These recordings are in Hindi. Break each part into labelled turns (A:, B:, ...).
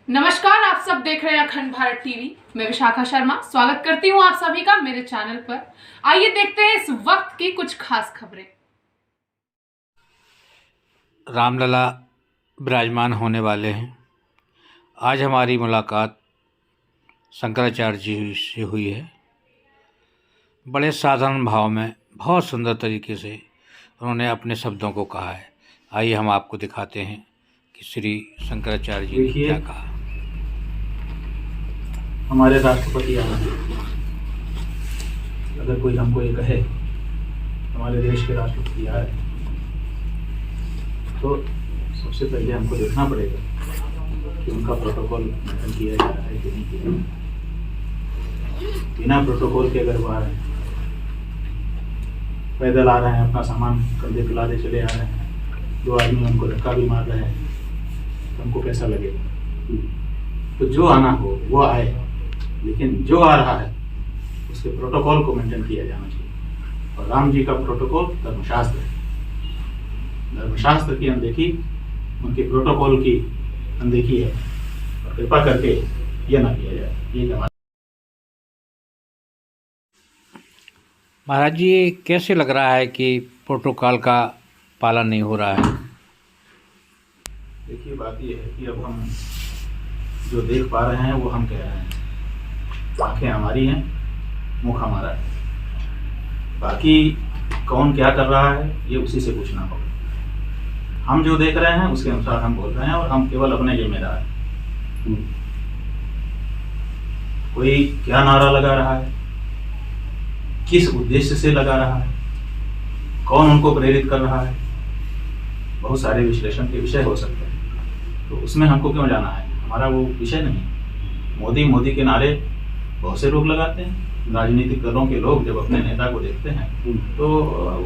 A: नमस्कार, आप सब देख रहे हैं अखंड भारत टीवी। मैं विशाखा शर्मा स्वागत करती हूं आप सभी का मेरे चैनल पर। आइए देखते हैं इस वक्त की कुछ खास खबरें।
B: रामलला विराजमान होने वाले हैं। आज हमारी मुलाकात शंकराचार्य जी से हुई है। बड़े साधारण भाव में बहुत सुंदर तरीके से उन्होंने अपने शब्दों को कहा है। आइए हम आपको दिखाते हैं कि श्री शंकराचार्य जी ने क्या कहा।
C: हमारे राष्ट्रपति आए, अगर कोई हमको ये कहे हमारे देश के राष्ट्रपति आए तो सबसे पहले हमको देखना पड़ेगा कि उनका प्रोटोकॉल मेंटेन किया जा रहा है कि नहीं किया। बिना प्रोटोकॉल के अगर वो आ रहे हैं, पैदल आ रहे हैं, अपना सामान कंधे पे लादे चले आ रहे हैं, दो आदमी उनको धक्का भी मार रहे हैं, तो हमको कैसा लगेगा। तो जो आना हो वो आए, लेकिन जो आ रहा है उसके प्रोटोकॉल को मेंटेन किया जाना चाहिए। और राम जी का प्रोटोकॉल धर्मशास्त्र है। धर्मशास्त्र की अनदेखी, उनके प्रोटोकॉल की अनदेखी है, और कृपा करके यह ना किया जाए। ये हमारा
B: महाराज जी, ये कैसे लग रहा है कि प्रोटोकॉल का पालन नहीं हो रहा है?
C: देखिए, बात यह है कि अब हम जो देख पा रहे हैं वो हम कह रहे हैं। आंखें हमारी हैं, मुख हमारा है। बाकी कौन क्या कर रहा है ये उसी से पूछना होगा। हम जो देख रहे हैं उसके अनुसार हम बोल रहे हैं, और हम केवल अपने जिम्मेदार हैं। कोई क्या नारा लगा रहा है, किस उद्देश्य से लगा रहा है, कौन उनको प्रेरित कर रहा है, बहुत सारे विश्लेषण के विषय हो सकते हैं। तो उसमें हमको क्यों जाना है, हमारा वो विषय नहीं। मोदी के नारे बहुत से लोग लगाते हैं। राजनीतिक दलों के लोग जब अपने नेता को देखते हैं तो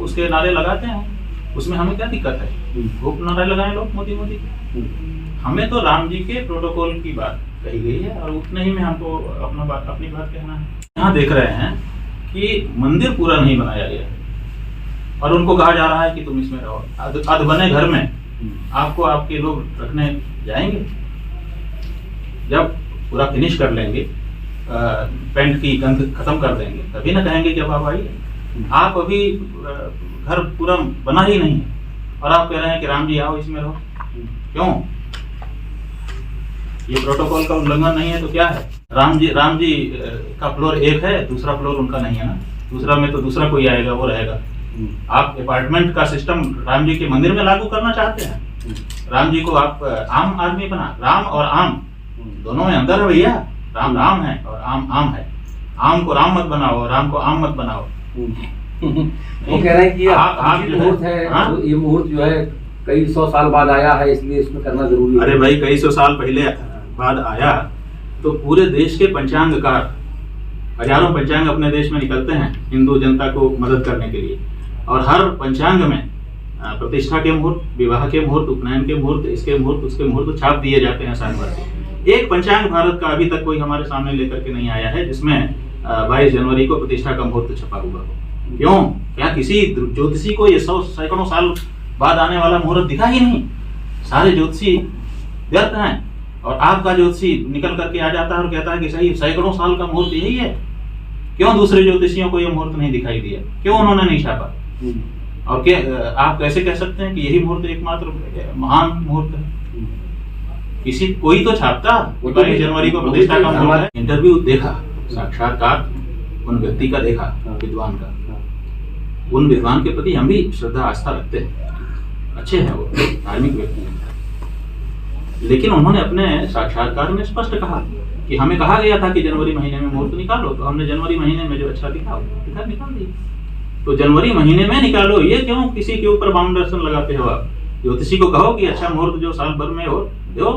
C: उसके नारे लगाते हैं। उसमें हमें क्या दिक्कत है? खूब नारे लगाए लोग मोदी के। हमें तो राम जी के प्रोटोकॉल की बात कही गई है, और उतने ही में हमको अपनी बात कहना है। यहाँ देख रहे हैं कि मंदिर पूरा नहीं बनाया गया और उनको कहा जा रहा है कि तुम इसमें रहो। अध बने घर में आपको आपके लोग रखने जाएंगे? जब पूरा फिनिश कर लेंगे, पेंट की गंध खत्म कर देंगे, तभी ना कहेंगे कि अब आप आइए। आप अभी घर पूरा बना ही नहीं है और आप कह रहे हैं कि राम जी आओ इसमें रहो। क्यों? ये प्रोटोकॉल का उल्लंघन नहीं है तो क्या है? राम जी का फ्लोर एक है, दूसरा फ्लोर उनका नहीं है ना। दूसरा में तो दूसरा कोई आएगा, वो रहेगा। आप अपार्टमेंट का सिस्टम राम जी के मंदिर में लागू करना चाहते हैं? राम जी को आप आम आदमी बना। राम और आम दोनों में अंदर है भैया। राम है और आम है। आम को राम मत बनाओ, राम को आम मत बनाओ।
D: वो कह रहे हैं कि आप मुहूर्त है, तो ये मुहूर्त जो है कई सौ साल बाद आया है, इसलिए इसमें करना जरूरी है।
C: अरे भाई, कई सौ साल पहले बाद आया तो पूरे देश के पंचांगकार, हजारों पंचांग अपने देश में निकलते हैं हिंदू जनता को मदद करने के लिए, और हर पंचांग में प्रतिष्ठा के मुहूर्त, विवाह के मुहूर्त, उपनयन के मुहूर्त, इसके मुहूर्त, उसके मुहूर्त छाप दिए जाते हैं साल भर के। एक पंचांग भारत का अभी तक कोई हमारे सामने लेकर के नहीं आया है जिसमें 22 जनवरी को प्रतिष्ठा का मुहूर्त छपा हुआ हो। क्यों? क्या किसी ज्योतिषी को ये सैकड़ों साल बाद आने वाला मुहूर्त दिखा ही नहीं? सारे ज्योतिषी व्यर्थ हैं, और आपका ज्योतिषी निकल करके आ जाता है और कहता है कि सही सैकड़ों साल का मुहूर्त यही है। क्यों दूसरे ज्योतिषियों को यह मुहूर्त नहीं दिखाई दिया? क्यों उन्होंने नहीं छापा? और क्या आप कैसे कह सकते हैं कि यही मुहूर्त एकमात्र महान मुहूर्त है? कोई तो छापता 22 जनवरी को प्रतिष्ठा का मुहूर्त है। इंटरव्यू देखा, साक्षात्कार उन व्यक्ति का देखा, विद्वान का। उन विद्वान के प्रति हम भी श्रद्धा आस्था रखते हैं, अच्छे हैं, वो धार्मिक व्यक्ति हैं। लेकिन उन्होंने अपने साक्षात्कार में स्पष्ट कहा कि हमें कहा गया था कि जनवरी महीने में मुहूर्त निकालो, तो हमने जनवरी महीने में जो अच्छा दिखा निकाल दिया। तो जनवरी महीने में निकालो, ये क्यों किसी के ऊपर बाउंडेशन लगाते हो? आप ज्योतिषी को कहो कि अच्छा मुहूर्त जो साल भर में हो दो।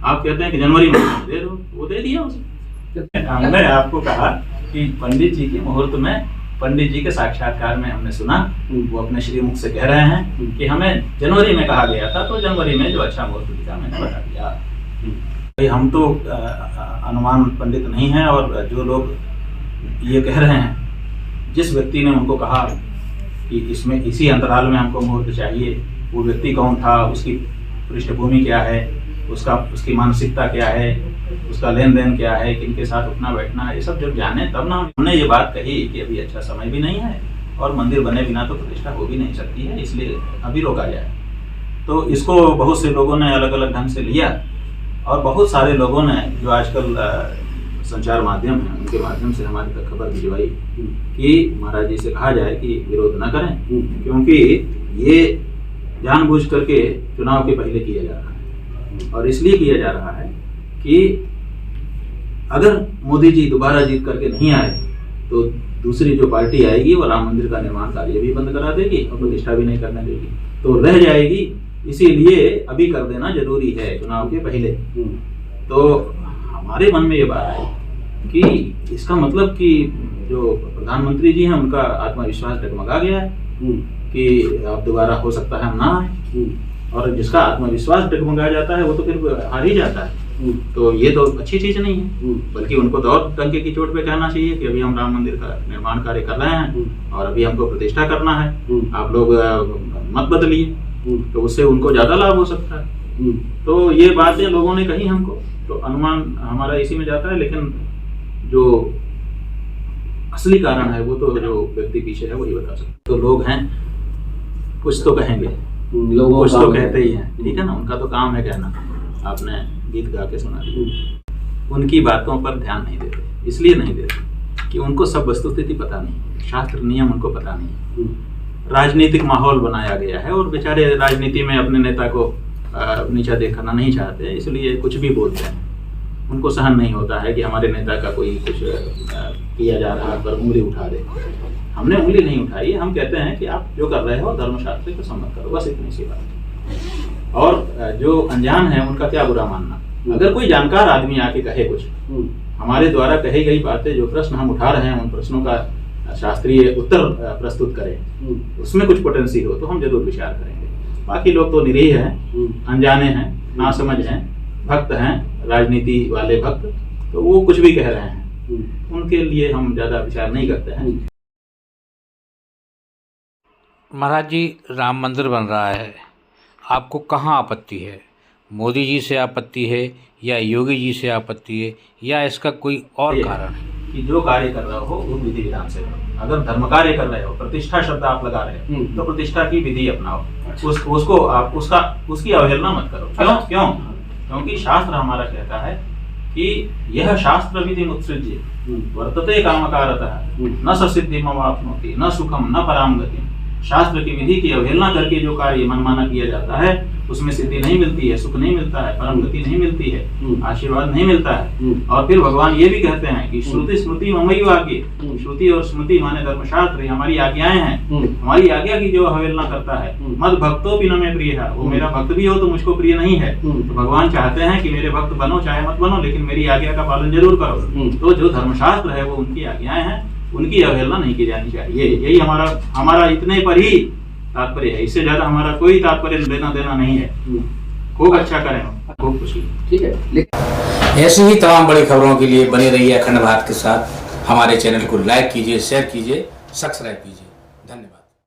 C: आप कहते हैं कि जनवरी महीने दे दो, वो दे दिया उसे। हमने आपको कहा कि पंडित जी के मुहूर्त में, पंडित जी के साक्षात्कार में हमने सुना, वो अपने श्रीमुख से कह रहे हैं कि हमें जनवरी में कहा गया था, तो जनवरी में जो अच्छा मुहूर्त दिखा मैंने बता दिया। हम तो अनुमान पंडित नहीं हैं, और जो लोग ये कह रहे हैं, जिस व्यक्ति ने उनको कहा कि इसमें इसी अंतराल में हमको मुहूर्त चाहिए, वो व्यक्ति कौन था, उसकी पृष्ठभूमि क्या है, उसकी मानसिकता क्या है, उसका लेन देन क्या है, किनके साथ उठना बैठना है, ये सब जब जाने तब ना हमने ये बात कही कि अभी अच्छा समय भी नहीं है और मंदिर बने बिना तो प्रतिष्ठा हो भी नहीं सकती है, इसलिए अभी रोका जाए। तो इसको बहुत से लोगों ने अलग अलग ढंग से लिया और बहुत सारे लोगों ने जो आजकल संचार माध्यम है उनके माध्यम से हमारे तक खबर भिजवाई कि महाराज जी से कहा जाए कि विरोध न करें, क्योंकि ये जानबूझ करके चुनाव के पहले किया जा रहा है। और इसलिए किया जा रहा है कि अगर मोदी जी दोबारा जीत करके नहीं आए तो दूसरी जो पार्टी आएगी वो राम मंदिर का निर्माण कार्य भी बंद करा देगी और प्रतिष्ठा भी नहीं करने देगी, तो रह जाएगी। इसीलिए अभी कर देना जरूरी है चुनाव के पहले। तो हमारे मन में ये बात है कि इसका मतलब कि जो प्रधानमंत्री जी हैं उनका आत्मविश्वास डगमगा गया है कि अब दोबारा हो सकता है हम ना आए, और जिसका आत्मविश्वास डगमगा जाता है वो तो फिर हार ही जाता है। तो ये तो अच्छी चीज नहीं है, बल्कि उनको तो और टंके की चोट पे कहना चाहिए कि अभी हम राम मंदिर का निर्माण कार्य कर रहे हैं और अभी हमको प्रतिष्ठा करना है, आप लोग मत बदलिए, तो उससे उनको ज्यादा लाभ हो सकता है। तो ये बातें लोगों ने कही हमको, तो अनुमान हमारा इसी में जाता है, लेकिन जो असली कारण है वो तो जो व्यक्ति पीछे है वही बता सकता है। तो लोग हैं, कुछ तो कहेंगे, कुछ तो कहते ही हैं, ठीक है ना, उनका तो काम है कहना। आपने गीत गा के सुना दिया, उनकी बातों पर ध्यान नहीं देते, इसलिए नहीं देते कि उनको सब वस्तुस्थिति पता नहीं, शास्त्र नियम उनको पता नहीं। राजनीतिक माहौल बनाया गया है और बेचारे राजनीति में अपने नेता को नीचा देखना नहीं चाहते, इसलिए कुछ भी बोलते हैं। उनको सहन नहीं होता है कि हमारे नेता का कोई कुछ किया जा रहा है पर उंगली उठा दे। हमने उंगली नहीं उठाई, हम कहते हैं कि आप जो कर रहे हो धर्मशास्त्र को सम्मत करो, बस इतनी सी बात है। और जो अनजान है उनका क्या बुरा मानना। अगर कोई जानकार आदमी आके कहे कुछ, हमारे द्वारा कही गई बातें, जो प्रश्न हम उठा रहे हैं उन प्रश्नों का शास्त्रीय उत्तर प्रस्तुत करें, उसमें कुछ पोटेंसी हो तो हम जरूर विचार करेंगे। बाकी लोग तो निरीह हैं, अनजाने हैं, नासमझ हैं, भक्त हैं, राजनीति वाले भक्त, तो वो कुछ भी कह रहे हैं, उनके लिए हम ज्यादा विचार नहीं करते हैं।
B: महाराज जी, राम मंदिर बन रहा है, आपको कहाँ आपत्ति है? मोदी जी से आपत्ति है या योगी जी से आपत्ति है या इसका कोई और कारण है?
C: कि जो कार्य कर रहे हो वो विधि विधान से करो। अगर धर्म कार्य कर रहे हो, प्रतिष्ठा शब्द आप लगा रहे हो, तो प्रतिष्ठा की विधि अपनाओ, उसको आप उसकी अवहेलना मत करो। क्यों? क्योंकि शास्त्र हमारा कहता है कि यह शास्त्र विधि मुत्सृज्य वर्तते कामकारतः न ससिद्धिमवाप्नोति न सुखम न पराम गतिम। शास्त्र की विधि की अवहेलना करके जो कार्य मनमाना किया जाता है उसमें सिद्धि नहीं मिलती है, सुख नहीं मिलता है, परम गति नहीं मिलती है, आशीर्वाद नहीं मिलता है। और फिर भगवान ये भी कहते हैं कि श्रुति स्मृति ममैव आज्ञा, श्रुति और स्मृति माने धर्मशास्त्र हमारी आज्ञाएं हैं, हमारी आज्ञा की जो अवहेलना करता है, मद भक्तो भी न में प्रिय है, वो मेरा भक्त भी हो तो मुझको प्रिय नहीं है। तो भगवान चाहते हैं कि मेरे भक्त बनो चाहे मत बनो, लेकिन मेरी आज्ञा का पालन जरूर करो। तो जो धर्मशास्त्र है वो उनकी आज्ञाएं हैं, उनकी अवहेलना नहीं की जानी चाहिए। यही हमारा इतने पर ही तात्पर्य है, इससे ज्यादा हमारा कोई तात्पर्य लेना देना नहीं है। खूब अच्छा करें, खूब खुशी, ठीक है।
B: ऐसी ही तमाम बड़ी खबरों के लिए बने रहिए अखंड भारत के साथ। हमारे चैनल को लाइक कीजिए, शेयर कीजिए, सब्सक्राइब कीजिए। धन्यवाद।